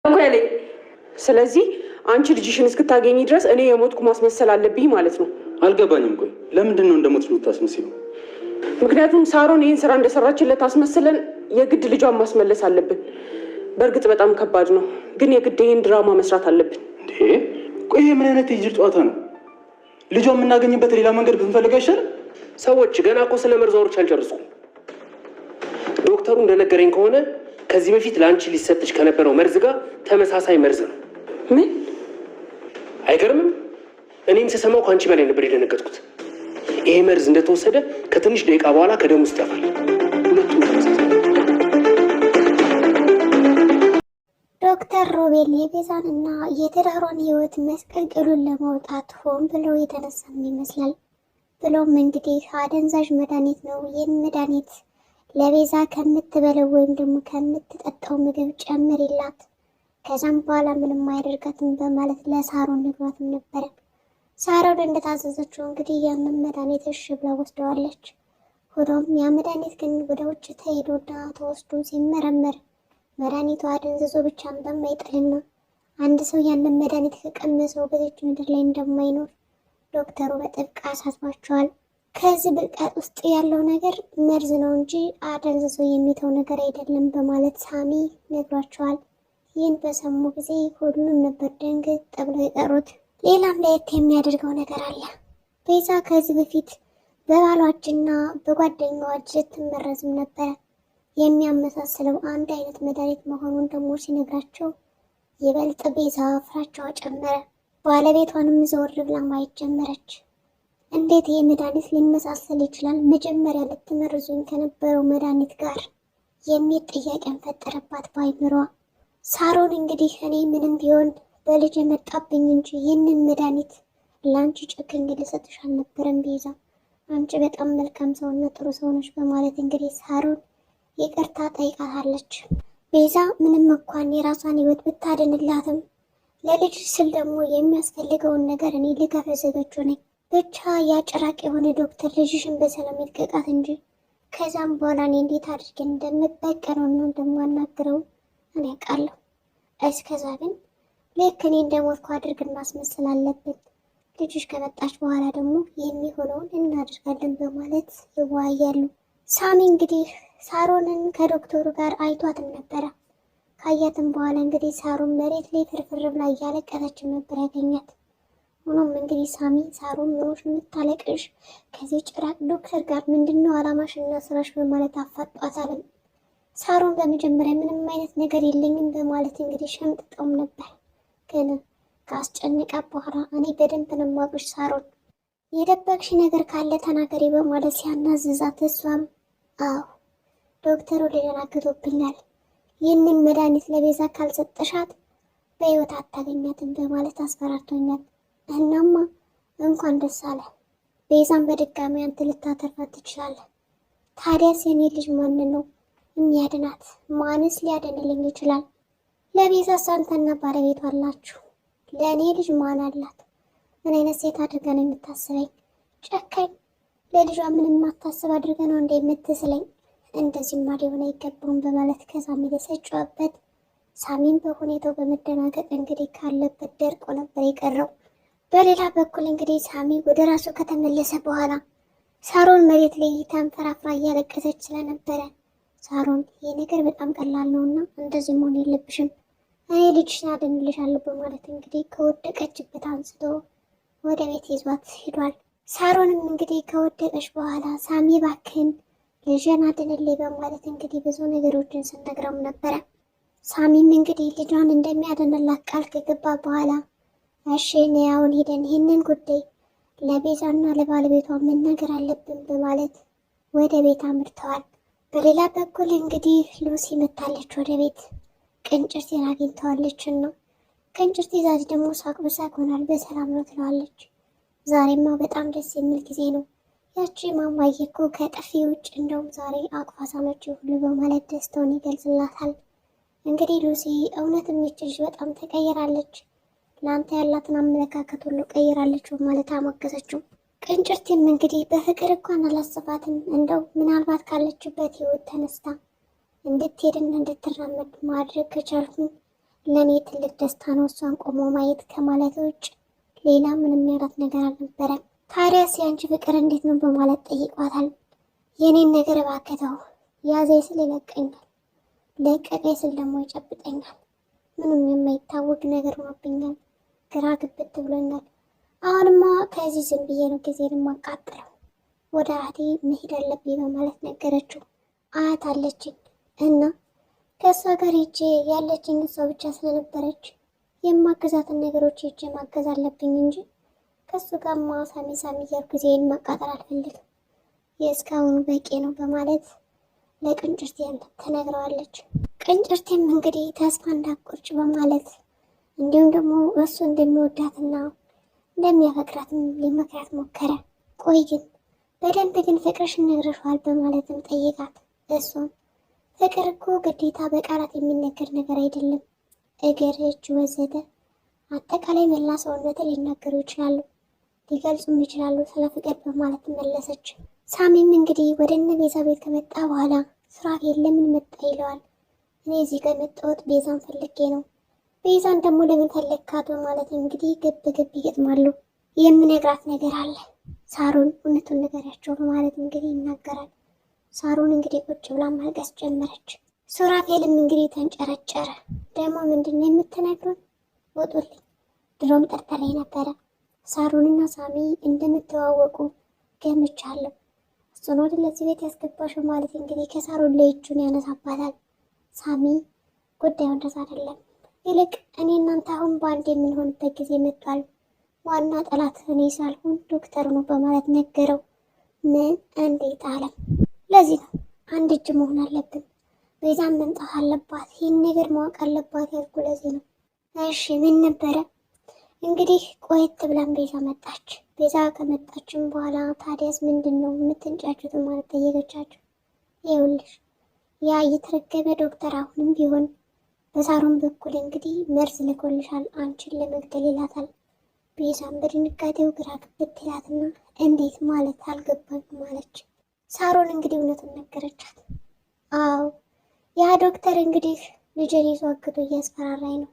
እኮ ያለኝ። ስለዚህ አንቺ ልጅሽን እስክታገኚ ድረስ እኔ የሞትኩ ማስመሰል አለብኝ ማለት ነው። አልገባኝም። ቆይ ለምንድን ነው እንደሞትሽ የምታስመስለው? ምክንያቱም ሳሮን ይህን ስራ እንደሰራችለት አስመስለን የግድ ልጇን ማስመለስ አለብን። በእርግጥ በጣም ከባድ ነው፣ ግን የግድ ይህን ድራማ መስራት አለብን። እንዴ ቆይ ይሄ ምን አይነት የጅል ጨዋታ ነው? ልጇን የምናገኝበት ሌላ መንገድ ብንፈልግ አይሻልም? ሰዎች ገና እኮ ስለ መርዝ አውርቼ አልጨረስኩም። ዶክተሩ እንደነገረኝ ከሆነ ከዚህ በፊት ለአንቺ ሊሰጥሽ ከነበረው መርዝ ጋር ተመሳሳይ መርዝ ነው። ምን? አይገርምም? እኔም ስሰማው ከአንቺ በላይ ነበር የደነገጥኩት። ይሄ መርዝ እንደተወሰደ ከትንሽ ደቂቃ በኋላ ከደም ውስጥ ይጠፋል። ሁለቱም ተመሳሳይ። ዶክተር ሮቤል የቤዛንና የትዳሯን ህይወት መስቀልቅሉን ለማውጣት ሆን ብሎ የተነሳም ይመስላል። ብሎም እንግዲህ አደንዛዥ መድኃኒት ነው። ይህን መድኃኒት ለቤዛ ከምትበለው ወይም ደግሞ ከምትጠጣው ምግብ ጨምሪላት፣ ከዛም በኋላ ምንም አያደርጋትም በማለት ለሳሮን ነግሯትም ነበረ። ሳሮን እንደታዘዘችው እንግዲህ ያንን መድኃኒት እሺ ብላ ወስደዋለች። ሆኖም ያ መድኃኒት ግን ወደ ውጭ ተሄዶና ተወስዶ ሲመረመር መድኃኒቱ አደንዝዞ ብቻ እንደማይጥልና አንድ ሰው ያንን መድኃኒት ከቀመሰው በዚች ምድር ላይ እንደማይኖር ዶክተሩ በጥብቅ አሳስቧቸዋል። ከዚህ ብልቃጥ ውስጥ ያለው ነገር መርዝ ነው እንጂ አደንዝዞ የሚተው ነገር አይደለም በማለት ሳሚ ነግሯቸዋል። ይህን በሰሙ ጊዜ ሁሉም ነበር ደንግጥ ብለው የቀሩት። ሌላም ለየት የሚያደርገው ነገር አለ። ቤዛ ከዚህ በፊት በባሏ እጅና በጓደኛዋ እጅ ስትመረዝም ነበረ። የሚያመሳስለው አንድ አይነት መድኃኒት መሆኑን ደግሞ ሲነግራቸው ይበልጥ ቤዛ ፍራቻዋ ጨመረ። ባለቤቷንም ዘወር ብላ ማየት ጀመረች። እንዴት ይህ መድኃኒት ሊመሳሰል ይችላል? መጀመሪያ ልትመርዙኝ ከነበረው መድኃኒት ጋር የሚል ጥያቄን ፈጠረባት በአይምሯ። ሳሮን እንግዲህ እኔ ምንም ቢሆን በልጅ የመጣብኝ እንጂ ይህንን መድኃኒት ለአንቺ ጨክኜ ልሰጥሽ አልነበረም ቤዛ፣ አንቺ በጣም መልካም ሰውና ጥሩ ሰው ነሽ በማለት እንግዲህ ሳሮን ይቅርታ ጠይቃታለች። ቤዛ ምንም እንኳን የራሷን ህይወት ብታድንላትም ለልጅ ስል ደግሞ የሚያስፈልገውን ነገር እኔ ልከፍል ዝግጁ ነኝ። ብቻ ያጭራቅ የሆነ ዶክተር ልጅሽን በሰላም ይልቀቃት እንጂ ከዛም በኋላ እኔ እንዴት አድርገን እንደምበቀለውና እንደማናግረው እኔ አውቃለሁ። እስከዛ ግን ልክ እኔ እንደሞትኩ አድርገን ማስመሰል አለብን። ልጅሽ ከመጣች በኋላ ደግሞ የሚሆነውን እናደርጋለን በማለት ይወያያሉ። ሳሚ እንግዲህ ሳሮንን ከዶክተሩ ጋር አይቷትም ነበረ። ካያትም በኋላ እንግዲህ ሳሮን መሬት ላይ ፍርፍር ብላ እያለቀሰችም ነበር ያገኛት። ሆኖም እንግዲህ ሳሚ ሳሮን ምኖሽ የምታለቅሽ ከዚህ ጭራቅ ዶክተር ጋር ምንድነው አላማሽ እና ስራሽ በማለት አፋጧታልም። ሳሮን በመጀመሪያ ምንም አይነት ነገር የለኝም በማለት እንግዲህ ሸምጥጠውም ነበር። ግን ካስጨነቃ በኋላ እኔ በደንብ ነው የማውቅሽ ሳሮን፣ የደበቅሽ ነገር ካለ ተናገሪ በማለት ሲያናዝዛት እሷም አዎ ዶክተሩ ሊደናግጦብኛል፣ ይህንን መድኃኒት ለቤዛ ካልሰጠሻት በህይወት አታገኛትም በማለት አስፈራርቶኛል። እናማ እንኳን ደስ አለ፣ ቤዛን በድጋሚ አንተ ልታተርፋት ትችላለህ። ታዲያስ የኔ ልጅ ማን ነው የሚያድናት? ማንስ ሊያድንልኝ ይችላል? ለቤዛ አንተና ባለቤቷ አላችሁ፣ ለእኔ ልጅ ማን አላት? ምን አይነት ሴት አድርገ ነው የምታስበኝ? ጨካኝ፣ ለልጇ ምንም ማታስብ አድርገ ነው እንደ የምትስለኝ? እንደዚህማ ሊሆን አይገባውም በማለት ከሳሚ ተሰጫበት። ሳሚን በሁኔታው በመደናገጥ እንግዲህ ካለበት ደርቆ ነበር የቀረው። በሌላ በኩል እንግዲህ ሳሚ ወደ ራሱ ከተመለሰ በኋላ ሳሮን መሬት ላይ ተንፈራፍራ እያለቀሰች ስለነበረ ሳሮን ይህ ነገር በጣም ቀላል ነውና እንደዚህ መሆን የለብሽም፣ እኔ ልጅሽን አድንልሻለሁ በማለት እንግዲህ ከወደቀችበት አንስቶ ወደ ቤት ይዟት ሂዷል። ሳሮንም እንግዲህ ከወደቀች በኋላ ሳሚ ባክን ልጅን አድንልኝ በማለት እንግዲህ ብዙ ነገሮችን ስነግረውም ነበረ። ሳሚም እንግዲህ ልጇን እንደሚያድንላት ቃል ከገባ በኋላ እሺ እኔ አሁን ሄደን ይህንን ጉዳይ ለቤዛና ለባለቤቷ መናገር አለብን በማለት ወደ ቤት አምርተዋል። በሌላ በኩል እንግዲህ ሉሲ መታለች ወደ ቤት። ቅንጭርቴን አግኝተዋለችን ነው። ቅንጭርቴ ዛሬ ደግሞ ሳቅ በሳቅ ሆናል፣ በሰላም ነው ትለዋለች። ዛሬማ በጣም ደስ የሚል ጊዜ ነው፣ ያቺ ማማዬ እኮ ከጥፊ ውጭ እንደውም ዛሬ አቅፋ ሳመችው ሁሉ በማለት ደስታውን ይገልጽላታል። እንግዲህ ሉሲ እውነትም ይች ልጅ በጣም ተቀይራለች፣ ለአንተ ያላትን አመለካከት ሁሉ ቀይራለች በማለት አሞገሰችው። ቅንጭርቴም እንግዲህ በፍቅር እንኳን አላስባትም፣ እንደው ምናልባት ካለችበት ህይወት ተነስታ እንድትሄድና እንድትራመድ ማድረግ ከቻልኩኝ ለእኔ ትልቅ ደስታ ነው እሷን ቆሞ ማየት ከማለት ውጭ ሌላ ምንም ያላት ነገር አልነበረም። ታዲያስ የአንቺ ፍቅር እንዴት ነው በማለት ጠይቋታል። የኔን ነገር እባክተው፣ ያዘኝ ስል ይለቀኛል፣ ለቀቀኝ ስል ደግሞ ይጨብጠኛል። ምንም የማይታወቅ ነገር ሆኖብኛል፣ ግራ ግብት ብሎኛል። አሁንማ ከዚህ ዝም ብዬ ነው ጊዜን የማቃጥለው፣ ወደ አያቴ መሄድ አለብኝ በማለት ነገረችው። አያት አለችኝ እና ከእሷ ጋር ሄጄ ያለችኝ እሷ ብቻ ስለነበረች የማገዛትን ነገሮች ሄጄ ማገዝ አለብኝ እንጂ ከሱ ጋርማ ሳሚ እያልኩ ጊዜን ማቃጠል አልፈልግም። የእስካሁኑ በቂ ነው በማለት ለቅንጭርቴም ተነግረዋለች። ቅንጭርቴም እንግዲህ ተስፋ እንዳትቆርጭ በማለት እንዲሁም ደግሞ እሱ እንደሚወዳትና እንደሚያፈቅራትም ሊመክራት ሞከረ። ቆይ ግን በደንብ ግን ፍቅርሽን ነግረሽዋል በማለትም ጠይቃት። እሷም ፍቅር እኮ ግዴታ በቃላት የሚነገር ነገር አይደለም፣ እግር፣ እጅ ወዘተ አጠቃላይ መላ ሰውነትን ሊናገሩ ይችላሉ፣ ሊገልጹም ይችላሉ ስለ ፍቅር በማለት መለሰች። ሳሚም እንግዲህ ወደ እነ ቤዛ ቤት ከመጣ በኋላ ሱራፌል ለምን መጣ ይለዋል። እኔ እዚህ ጋር የመጣሁት ቤዛን ፈልጌ ነው። ቤዛን ደግሞ ለምን ፈለግካት በማለት እንግዲህ ግብ ይገጥማሉ። የምነግራት ነገር አለ ሳሮን፣ እውነቱን ንገሪያቸው በማለት እንግዲህ ይናገራል። ሳሮን እንግዲህ ቁጭ ብላ ማልቀስ ጀመረች። ሱራፌልም እንግዲህ ተንጨረጨረ። ደግሞ ምንድን ነው የምትነግሩን? ወጡልኝ፣ ድሮም ጠርጥሬ ነበረ ሳሮንና ሳሚ እንደምትዋወቁ ገምቻለሁ። እሱን ወደ ለዚህ ቤት ያስገባሽው ማለት እንግዲህ ከሳሮን ላይ እጁን ያነሳባታል። ሳሚ ጉዳዩ እንደዛ አይደለም፣ ይልቅ እኔ እናንተ አሁን በአንድ የምንሆንበት ጊዜ መጥቷል። ዋና ጠላት እኔ ሳልሆን ዶክተር ነው በማለት ነገረው። ምን? እንዴት አለም። ለዚህ ነው አንድ እጅ መሆን አለብን፣ ቤዛን መምጣት አለባት፣ ይህን ነገር ማወቅ አለባት ያልኩ ለዚህ ነው። እሺ ምን ነበረ? እንግዲህ ቆየት ብላን ቤዛ መጣች። ቤዛ ከመጣችን በኋላ ታዲያስ ምንድን ነው የምትንጫጩት ማለት ጠየቀቻቸው። ይኸውልሽ ያ የተረገመ ዶክተር አሁንም ቢሆን በሳሮን በኩል እንግዲህ መርዝ ልኮልሻል አንቺን ለመግደል ይላታል። ቤዛም በድንጋጤው ግራ ግብት ይላትና እንዴት ማለት አልገባኝም ማለች። ሳሮን እንግዲህ እውነቱን ነገረቻት። አዎ ያ ዶክተር እንግዲህ ልጄን ይዞ አግቶ እያስፈራራኝ ነው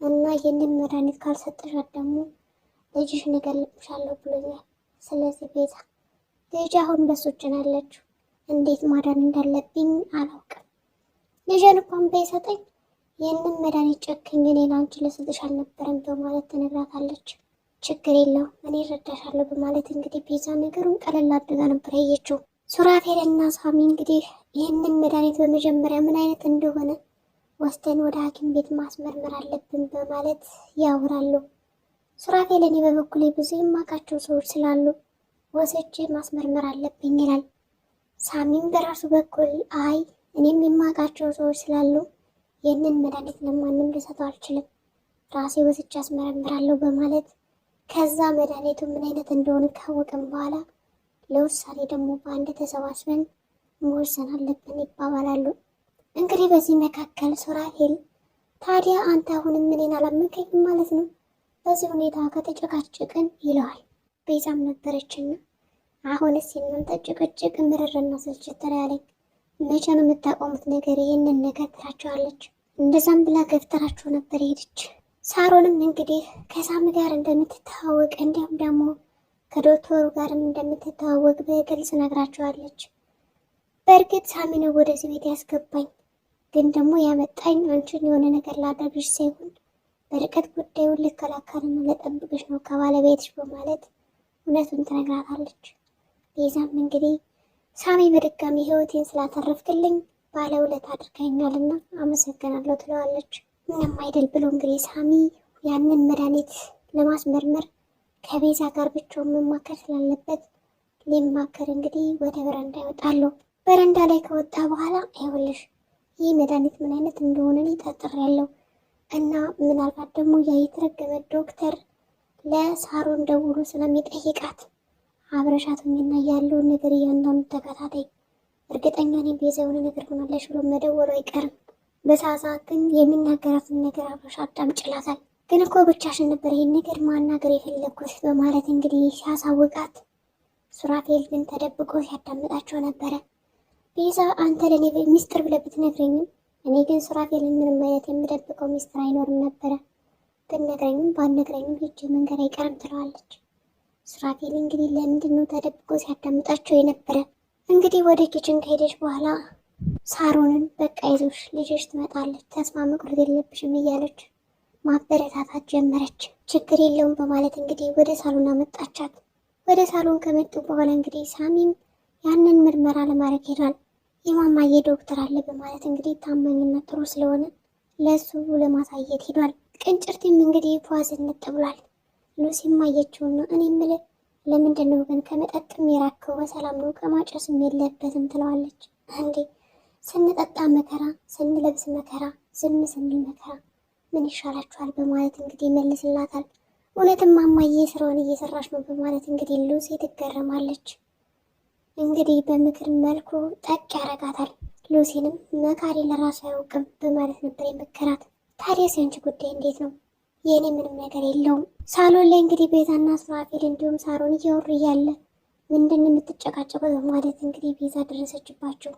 እና ይህንን መድኃኒት ካልሰጠሻት ደግሞ ልጅሽን እገልብሻለሁ ብሎኛል። ስለዚህ ቤዛ ልጅ አሁን በሱ እጅ ነው ያለችው፣ እንዴት ማዳን እንዳለብኝ አላውቅም። ልጄን እንኳን ባይሰጠኝ ይህንን መድኃኒት ጨክኝ እኔ ለአንቺ ልሰጥሽ አልነበረም በማለት ትነግራታለች። ችግር የለውም እኔ እረዳሻለሁ በማለት እንግዲህ ቤዛ ነገሩን ቀለል አድርጋ ነበር ያየችው። ሱራፌልና ሳሚ እንግዲህ ይህንን መድኃኒት በመጀመሪያ ምን አይነት እንደሆነ ወስደን ወደ ሐኪም ቤት ማስመርመር አለብን በማለት ያወራሉ። ሱራፌል እኔ በበኩሌ ብዙ የማውቃቸው ሰዎች ስላሉ ወስጄ ማስመርመር አለብኝ ይላል። ሳሚም በራሱ በኩል አይ እኔም የማውቃቸው ሰዎች ስላሉ ይህንን መድኃኒት ለማንም ልሰጠው አልችልም፣ ራሴ ወስጄ አስመረምራለሁ በማለት ከዛ መድኃኒቱ ምን አይነት እንደሆነ ካወቅን በኋላ ለውሳኔ ደግሞ በአንድ ተሰባስበን መወሰን አለብን ይባባላሉ። እንግዲህ በዚህ መካከል ሱራፌል ታዲያ አንተ አሁንም እኔን አላመንከኝም ማለት ነው? በዚህ ሁኔታ ከተጨቃጨቅን ይለዋል። ቤዛም ነበረችና አሁንስ የእናንተ ጭቅጭቅ ምርርና ስልችት ያለኝ፣ መቼ ነው የምታቆሙት ነገር ይህንን ነገር ትላቸዋለች። እንደዛም ብላ ገፍተራቸው ነበር ሄደች። ሳሮንም እንግዲህ ከሳሚ ጋር እንደምትተዋወቅ እንዲሁም ደግሞ ከዶክተሩ ጋርም እንደምትተዋወቅ በግልጽ ነግራቸዋለች። በእርግጥ ሳሚ ነው ወደዚህ ቤት ያስገባኝ፣ ግን ደግሞ ያመጣኝ አንቺን የሆነ ነገር ላደርግሽ ሳይሆን በርቀት ጉዳዩን ልከላከልና ለጠብቅሽ ነው ከባለቤትሽ በማለት እውነቱን ትነግራታለች። ቤዛም እንግዲህ ሳሚ በድጋሚ ህይወቴን ስላተረፍክልኝ ባለውለታ አድርገኛልና አመሰግናለሁ ትለዋለች። ምንም አይደል ብሎ እንግዲህ ሳሚ ያንን መድኃኒት ለማስመርመር ከቤዛ ጋር ብቻውን መማከር ስላለበት ሊማከር እንግዲህ ወደ በረንዳ ይወጣሉ። በረንዳ ላይ ከወጣ በኋላ ይኸውልሽ ይህ መድኃኒት ምን አይነት እንደሆነ ጠርጥሬያለሁ እና ምናልባት ደግሞ ያ የተረገመ ዶክተር ለሳሮን ደውሎ ስለሚጠይቃት አብረሻትኝና ያለውን ነገር እያንዳንዱ ተከታታይ እርግጠኛ ነኝ ቤዛ የሆነ ነገር ሆናለች ብሎ መደወሉ አይቀርም። በሰዓት ግን የሚናገራትን ነገር አብረሻ አዳምጪላታል። ግን እኮ ብቻሽን ነበር ይህን ነገር ማናገር የፈለግኩት በማለት እንግዲህ ሲያሳውቃት፣ ሱራፌል ግን ተደብቆ ሲያዳምጣቸው ነበረ። ቤዛ አንተ ለእኔ ሚስጥር ብለህ ብትነግረኝም እኔ ግን ሱራፌልን ምንም አይነት የምደብቀው ሚስጥር አይኖርም ነበረ። ብትነግረኝም ባትነግረኝም ሄጄ መንገድ አይቀርም ትለዋለች። ሱራፌል እንግዲህ ለምንድን ነው ተደብቆ ሲያዳምጣቸው የነበረ? እንግዲህ ወደ ኪችን ከሄደች በኋላ ሳሮንን በቃ ይዞሽ ልጅሽ ትመጣለች፣ ተስፋ መቁረጥ የለብሽም እያለች ማበረታታት ጀመረች። ችግር የለውም በማለት እንግዲህ ወደ ሳሎን አመጣቻት። ወደ ሳሎን ከመጡ በኋላ እንግዲህ ሳሚም ያንን ምርመራ ለማድረግ ሄዷል። የማማዬ ዶክተር አለ በማለት እንግዲህ ታማኝነት ጥሩ ስለሆነ ለእሱ ለማሳየት ሄዷል። ቅንጭርቲም እንግዲህ ፏዝንጥ ብሏል። ሉሲም አየችውን ነው። እኔ የምልህ ለምንድን ነው ግን ከመጠጥም የራከው? በሰላም ነው ከማጨስም የለበትም ትለዋለች። እንዴ ስንጠጣ መከራ፣ ስንለብስ መከራ፣ ዝም ስንል መከራ፣ ምን ይሻላችኋል በማለት እንግዲህ ይመልስላታል። እውነትም ማማዬ ስራውን እየሰራች ነው በማለት እንግዲህ ሉሲ ትገረማለች። እንግዲህ በምክር መልኩ ጠቅ ያረጋታል። ሉሲንም መካሪ ለራሱ አያውቅም በማለት ነበር የመከራት። ታዲያ ያንቺ ጉዳይ እንዴት ነው? የእኔ ምንም ነገር የለውም። ሳሎን ላይ እንግዲህ ቤዛና ሱራፌል እንዲሁም ሳሮን እያወሩ እያለ ምንድን የምትጨቃጨቁት በማለት እንግዲህ ቤዛ ደረሰችባቸው።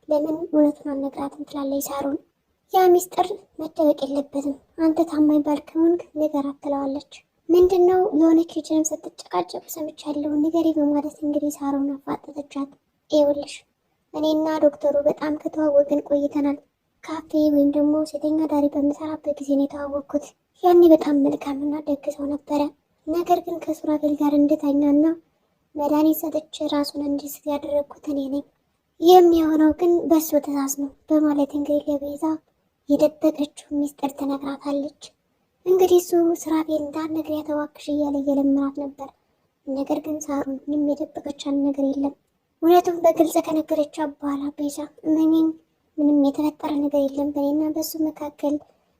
ለምን እውነቱን አልነግራትም ትላለች ሳሮን። ያ ሚስጥር መደበቅ የለበትም አንተ ታማኝ ባልክ ሆንክ ንገራት ትለዋለች። ምንድን ነው ለሆነ ኪችንም ስትጨቃጨቁ ሰምቻለሁ ንገሪ በማለት እንግዲህ ሳሮን አፋጠጠቻት። ይኸውልሽ እኔና ዶክተሩ በጣም ከተዋወቅን ቆይተናል። ካፌ ወይም ደግሞ ሴተኛ ዳሪ በምሰራበት ጊዜ ነው የተዋወቅኩት። ያኔ በጣም መልካምና ደግ ሰው ነበረ። ነገር ግን ከሱራፌል ጋር እንድተኛና መድኃኒት ሰጥቼ ራሱን እንዲስት ያደረግኩት እኔ ነኝ። የሚሆነው ግን በእሱ ትእዛዝ ነው በማለት እንግዲህ ለቤዛ የደበቀችው ሚስጥር ትነግራታለች። እንግዲህ እሱ ሱራፌል እንዳትነግሪ እባክሽ እያለ እየለመናት ነበር። ነገር ግን ሳሮን ምንም የደበቀቻት ነገር የለም። እውነቱም በግልጽ ከነገረቻት በኋላ ቤዛ እመኚኝ ምንም የተፈጠረ ነገር የለም በእኔና በእሱ መካከል።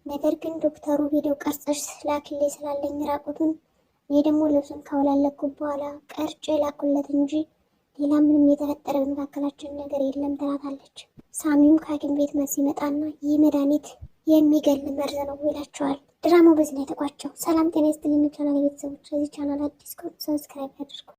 ነገር ግን ዶክተሩ ቪዲዮ ቀርጸሽ ላክልኝ ስላለኝ ራቁቱን እኔ ደግሞ ልብሱን ካወላለኩ በኋላ ቀርጬ ላኩለት እንጂ ሌላ ምንም የተፈጠረ በመካከላችን ነገር የለም ትላታለች። ሳሚም ከሐኪም ቤት መልስ ይመጣና ይህ መድኃኒት የሚገል መርዝ ነው ይላቸዋል። ድራማው በዚህ ነው የተቋጨው። ሰላም ጤና ይስጥልኝ ቻናል ቤተሰቦች፣ ለዚህ ቻናል አዲስ ከሆኑ ሰብስክራይብ ያድርጉ።